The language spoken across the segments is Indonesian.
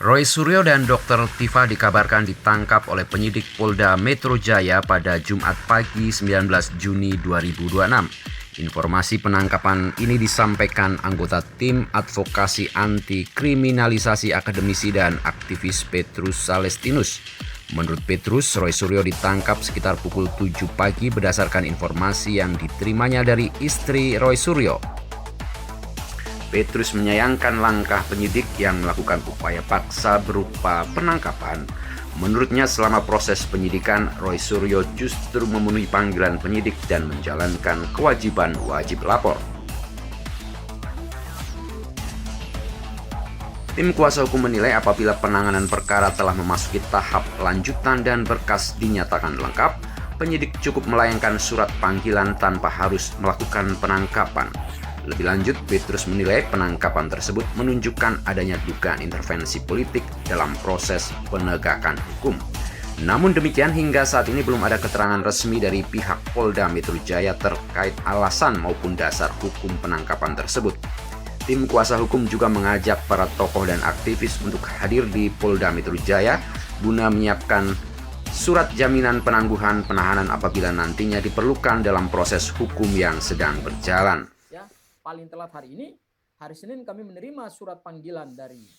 Roy Suryo dan Dr. Tifa dikabarkan ditangkap oleh penyidik Polda Metro Jaya pada Jumat pagi 19 Juni 2026. Informasi penangkapan ini disampaikan anggota tim advokasi anti kriminalisasi akademisi dan aktivis Petrus Salestinus. Menurut Petrus, Roy Suryo ditangkap sekitar pukul 7 pagi berdasarkan informasi yang diterimanya dari istri Roy Suryo. Petrus menyayangkan langkah penyidik yang melakukan upaya paksa berupa penangkapan. Menurutnya selama proses penyidikan, Roy Suryo justru memenuhi panggilan penyidik dan menjalankan kewajiban wajib lapor. Tim kuasa hukum menilai apabila penanganan perkara telah memasuki tahap lanjutan dan berkas dinyatakan lengkap, penyidik cukup melayangkan surat panggilan tanpa harus melakukan penangkapan. Lebih lanjut, Petrus menilai penangkapan tersebut menunjukkan adanya dugaan intervensi politik dalam proses penegakan hukum. Namun demikian, hingga saat ini belum ada keterangan resmi dari pihak Polda Metro Jaya terkait alasan maupun dasar hukum penangkapan tersebut. Tim kuasa hukum juga mengajak para tokoh dan aktivis untuk hadir di Polda Metro Jaya guna menyiapkan surat jaminan penangguhan penahanan apabila nantinya diperlukan dalam proses hukum yang sedang berjalan. Paling telat hari ini, hari Senin kami menerima surat panggilan dari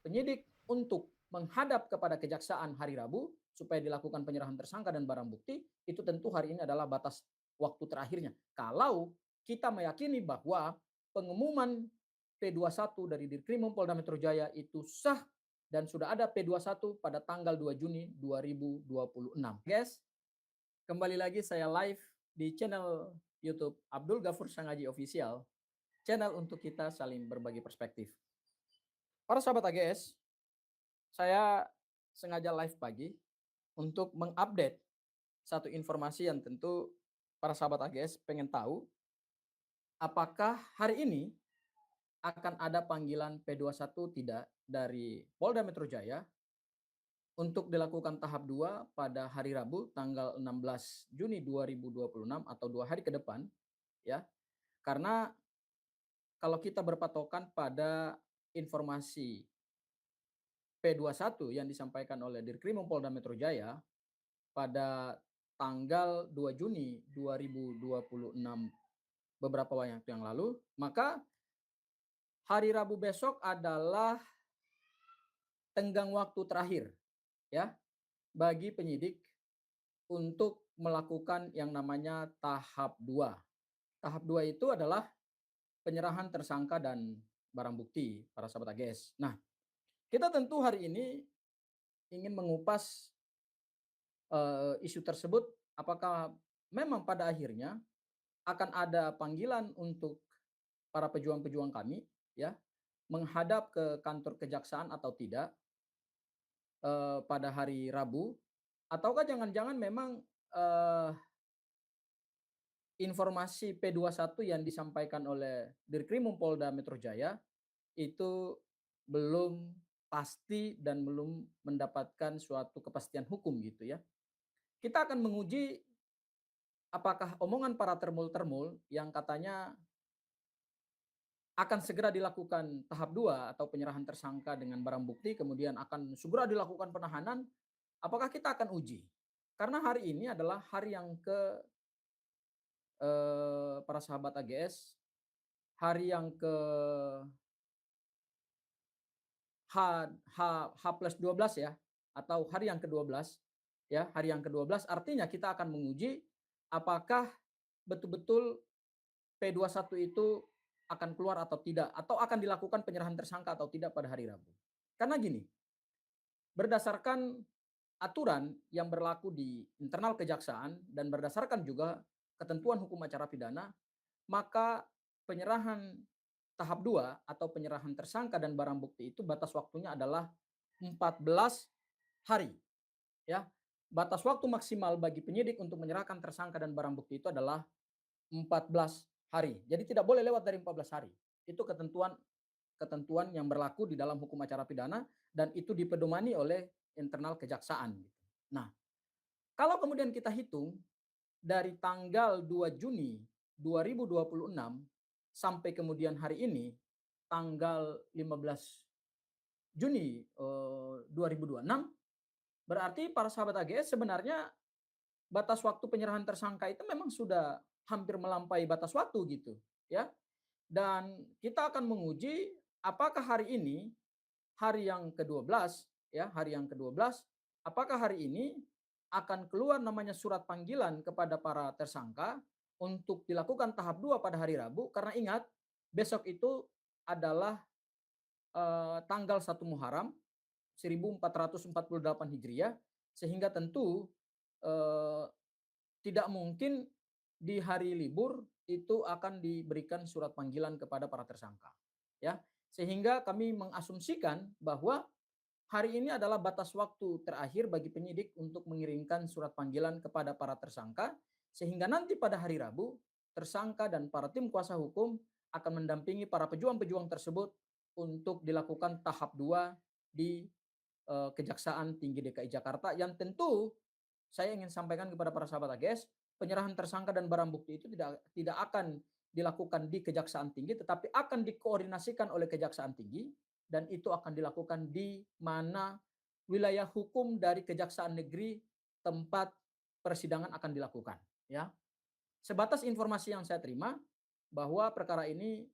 penyidik untuk menghadap kepada kejaksaan hari Rabu supaya dilakukan penyerahan tersangka dan barang bukti. Itu tentu hari ini adalah batas waktu terakhirnya. Kalau kita meyakini bahwa pengumuman P21 dari Dirkrimum Polda Metro Jaya itu sah dan sudah ada P21 pada tanggal 2 Juni 2026. Guys, kembali lagi saya live di channel YouTube Abdul Ghafur Sangaji Official, channel untuk kita saling berbagi perspektif. Para sahabat AGS, saya sengaja live pagi untuk mengupdate satu informasi yang tentu para sahabat AGS pengen tahu, apakah hari ini akan ada panggilan P21 tidak dari Polda Metro Jaya untuk dilakukan tahap 2 pada hari Rabu tanggal 16 Juni 2026 atau 2 hari ke depan, ya. Karena kalau kita berpatokan pada informasi P21 yang disampaikan oleh Dirkrimum Polda Metro Jaya pada tanggal 2 Juni 2026 beberapa waktu yang lalu, maka hari Rabu besok adalah tenggang waktu terakhir ya bagi penyidik untuk melakukan yang namanya tahap 2. Tahap 2 itu adalah penyerahan tersangka dan barang bukti para sahabat AGS. Nah, kita tentu hari ini ingin mengupas isu tersebut, apakah memang pada akhirnya akan ada panggilan untuk para pejuang-pejuang kami ya menghadap ke kantor kejaksaan atau tidak pada hari Rabu, ataukah jangan-jangan memang informasi P21 yang disampaikan oleh Dirkrimum Polda Metro Jaya itu belum pasti dan belum mendapatkan suatu kepastian hukum gitu ya. Kita akan menguji apakah omongan para termul-termul yang katanya akan segera dilakukan tahap 2 atau penyerahan tersangka dengan barang bukti, kemudian akan segera dilakukan penahanan, apakah kita akan uji? Karena hari ini adalah hari yang para sahabat AGS, hari yang ke H plus 12 ya, atau hari yang ke-12 ya, hari yang ke-12 artinya kita akan menguji apakah betul-betul P21 itu akan keluar atau tidak, atau akan dilakukan penyerahan tersangka atau tidak pada hari Rabu. Karena gini, berdasarkan aturan yang berlaku di internal kejaksaan dan berdasarkan juga ketentuan hukum acara pidana, maka penyerahan tahap 2 atau penyerahan tersangka dan barang bukti itu batas waktunya adalah 14 hari. Ya. Batas waktu maksimal bagi penyidik untuk menyerahkan tersangka dan barang bukti itu adalah 14 hari. Jadi tidak boleh lewat dari 14 hari. Itu ketentuan yang berlaku di dalam hukum acara pidana dan itu dipedomani oleh internal kejaksaan. Nah, kalau kemudian kita hitung dari tanggal 2 Juni 2026 sampai kemudian hari ini tanggal 15 Juni 2026, berarti para sahabat AGS sebenarnya batas waktu penyerahan tersangka itu memang sudah hampir melampaui batas waktu gitu, ya. Dan kita akan menguji apakah hari ini, hari yang ke-12, ya, hari yang ke-12, apakah hari ini akan keluar namanya surat panggilan kepada para tersangka untuk dilakukan tahap 2 pada hari Rabu, karena ingat besok itu adalah tanggal 1 Muharram 1448 Hijriah, sehingga tentu eh, tidak mungkin di hari libur itu akan diberikan surat panggilan kepada para tersangka. Ya, sehingga kami mengasumsikan bahwa hari ini adalah batas waktu terakhir bagi penyidik untuk mengirimkan surat panggilan kepada para tersangka, sehingga nanti pada hari Rabu tersangka dan para tim kuasa hukum akan mendampingi para pejuang-pejuang tersebut untuk dilakukan tahap 2 di Kejaksaan Tinggi DKI Jakarta, yang tentu saya ingin sampaikan kepada para sahabat AGS, penyerahan tersangka dan barang bukti itu tidak akan dilakukan di Kejaksaan Tinggi, tetapi akan dikoordinasikan oleh Kejaksaan Tinggi, dan itu akan dilakukan di mana wilayah hukum dari Kejaksaan Negeri tempat persidangan akan dilakukan. Ya, sebatas informasi yang saya terima bahwa perkara ini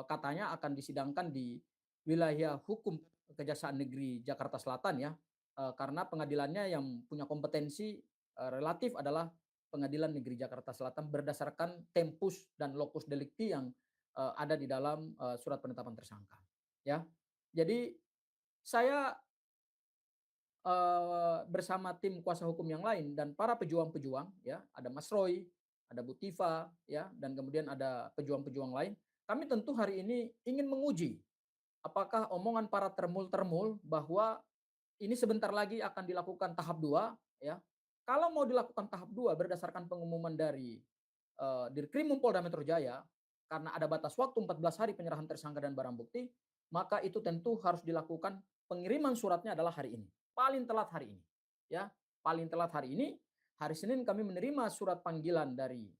katanya akan disidangkan di wilayah hukum Kejaksaan Negeri Jakarta Selatan, ya. Karena pengadilannya yang punya kompetensi relatif adalah Pengadilan Negeri Jakarta Selatan berdasarkan tempus dan locus delicti yang ada di dalam surat penetapan tersangka, ya. Jadi saya bersama tim kuasa hukum yang lain dan para pejuang-pejuang, ya, ada Mas Roy, ada Bu Tifa, ya, dan kemudian ada pejuang-pejuang lain. Kami tentu hari ini ingin menguji apakah omongan para termul-termul bahwa ini sebentar lagi akan dilakukan tahap 2, ya. Kalau mau dilakukan tahap 2 berdasarkan pengumuman dari Dirkrimum Polda Metro Jaya, karena ada batas waktu 14 hari penyerahan tersangka dan barang bukti, maka itu tentu harus dilakukan pengiriman suratnya adalah hari ini. Paling telat hari ini. Ya, paling telat hari ini, hari Senin kami menerima surat panggilan dari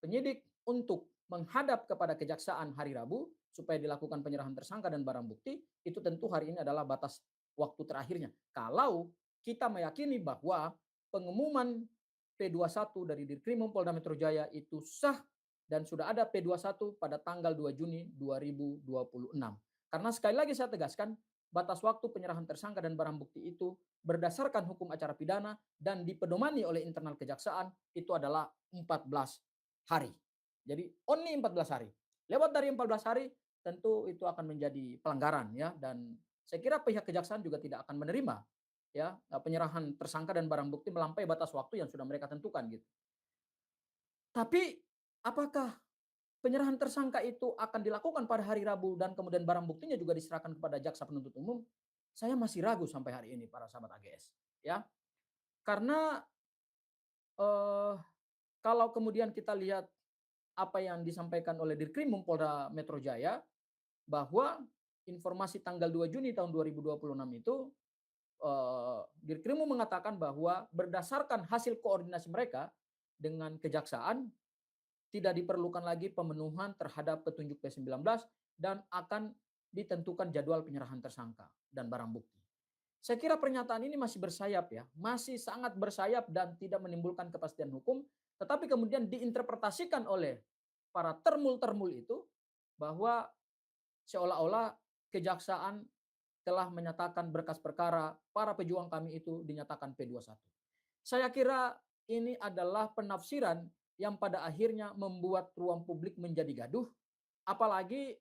penyidik untuk menghadap kepada kejaksaan hari Rabu supaya dilakukan penyerahan tersangka dan barang bukti, itu tentu hari ini adalah batas waktu terakhirnya. Kalau kita meyakini bahwa pengumuman P21 dari Dirkrimum Polda Metro Jaya itu sah dan sudah ada P21 pada tanggal 2 Juni 2026. Karena sekali lagi saya tegaskan, batas waktu penyerahan tersangka dan barang bukti itu berdasarkan hukum acara pidana dan dipedomani oleh internal kejaksaan itu adalah 14 hari. Jadi only 14 hari. Lewat dari 14 hari tentu itu akan menjadi pelanggaran, ya, dan saya kira pihak kejaksaan juga tidak akan menerima, ya, penyerahan tersangka dan barang bukti melampaui batas waktu yang sudah mereka tentukan gitu. Tapi apakah penyerahan tersangka itu akan dilakukan pada hari Rabu dan kemudian barang buktinya juga diserahkan kepada jaksa penuntut umum? Saya masih ragu sampai hari ini para sahabat AGS, ya. Karena eh, kalau kemudian kita lihat apa yang disampaikan oleh Dirkrimum Polda Metro Jaya bahwa informasi tanggal 2 Juni tahun 2026 itu Dirkrimum mengatakan bahwa berdasarkan hasil koordinasi mereka dengan kejaksaan tidak diperlukan lagi pemenuhan terhadap petunjuk P19 dan akan ditentukan jadwal penyerahan tersangka dan barang bukti. Saya kira pernyataan ini masih bersayap, ya, masih sangat bersayap dan tidak menimbulkan kepastian hukum, tetapi kemudian diinterpretasikan oleh para termul-termul itu bahwa seolah-olah kejaksaan telah menyatakan berkas perkara para pejuang kami itu dinyatakan P21. Saya kira ini adalah penafsiran yang pada akhirnya membuat ruang publik menjadi gaduh, apalagi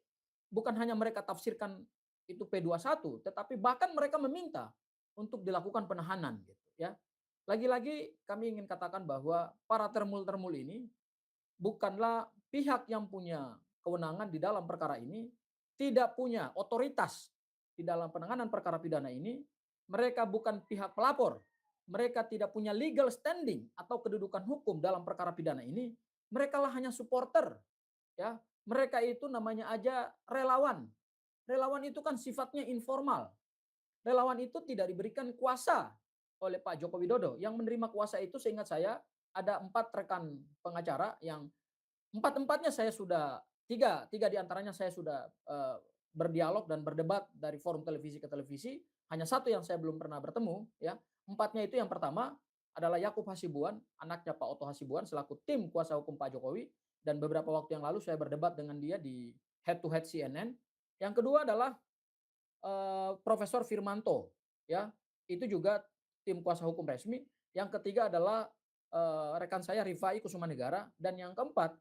bukan hanya mereka tafsirkan itu P21, tetapi bahkan mereka meminta untuk dilakukan penahanan gitu, ya. Lagi-lagi kami ingin katakan bahwa para termul-termul ini bukanlah pihak yang punya kewenangan di dalam perkara ini, tidak punya otoritas di dalam penanganan perkara pidana ini, mereka bukan pihak pelapor, mereka tidak punya legal standing atau kedudukan hukum dalam perkara pidana ini, mereka lah hanya supporter, ya. Mereka itu namanya aja relawan. Relawan itu kan sifatnya informal. Relawan itu tidak diberikan kuasa oleh Pak Joko Widodo. Yang menerima kuasa itu seingat saya ada 4 rekan pengacara yang empat-empatnya saya sudah tiga diantaranya saya sudah berdialog dan berdebat dari forum televisi ke televisi. hanya satu yang saya belum pernah bertemu, ya. 4-nya itu yang pertama adalah Yakub Hasibuan, anaknya Pak Oto Hasibuan selaku tim kuasa hukum Pak Jokowi, dan beberapa waktu yang lalu saya berdebat dengan dia di head to head CNN. Yang kedua adalah Profesor Firmanto, ya, itu juga tim kuasa hukum resmi. Yang ketiga adalah rekan saya Rifai Kusumanegara, dan yang keempat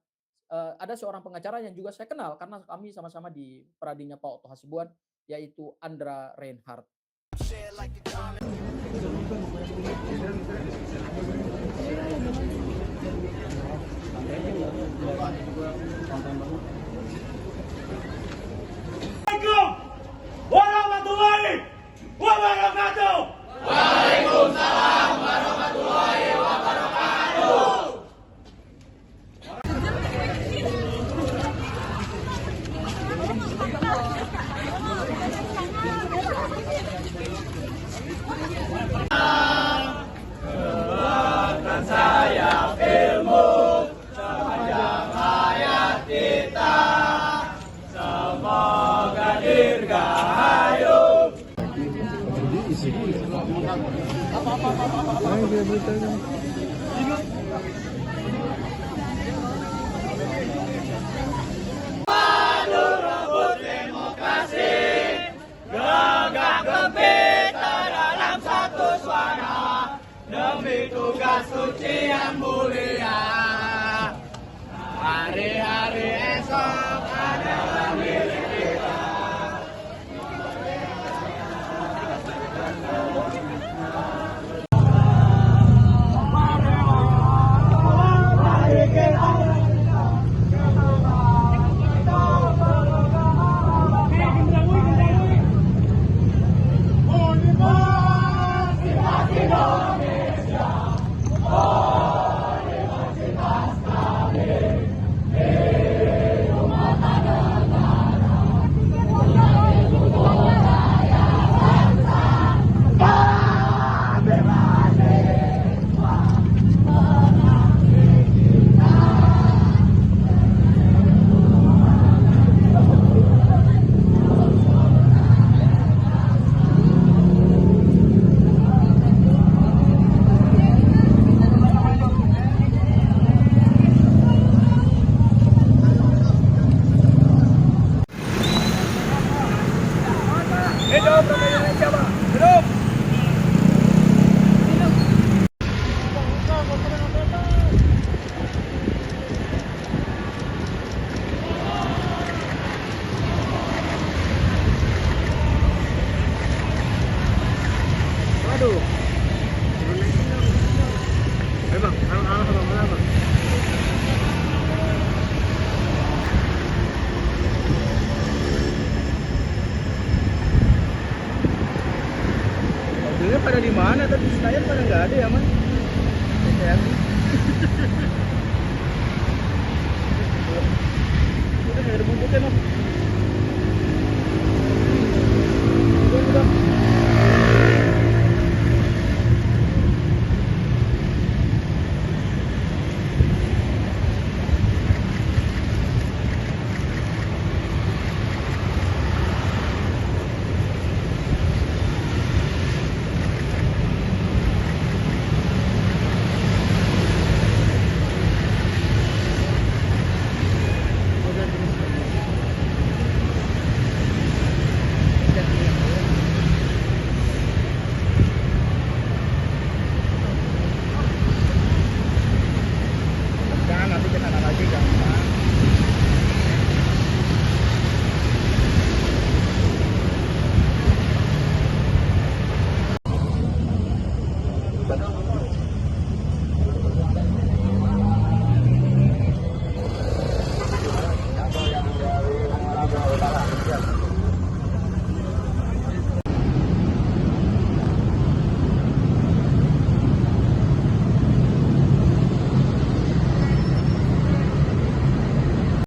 ada seorang pengacara yang juga saya kenal karena kami sama-sama di peradinya Pak Oto Hasibuan, yaitu Andra Reinhardt. Assalamualaikum warahmatullahi wabarakatuh. Waalaikumsalam warahmatullahi wabarakatuh. Doakan saya ilmu sepanjang hayat kita, semoga dirgahayu. Maju rebut demokrasi, gegap gempita dalam satu suara, demi tugas suci yang mulia. Hari-hari esok adalah milik kita. Hidup Indonesia, Pak. Hidup. Waduh. Ayo bang, anak-anak sama bang. Mobilnya pada di mana? Tadi Senayan pada nggak ada ya, Man? Udah nggak ada buntutnya, Man. Udah.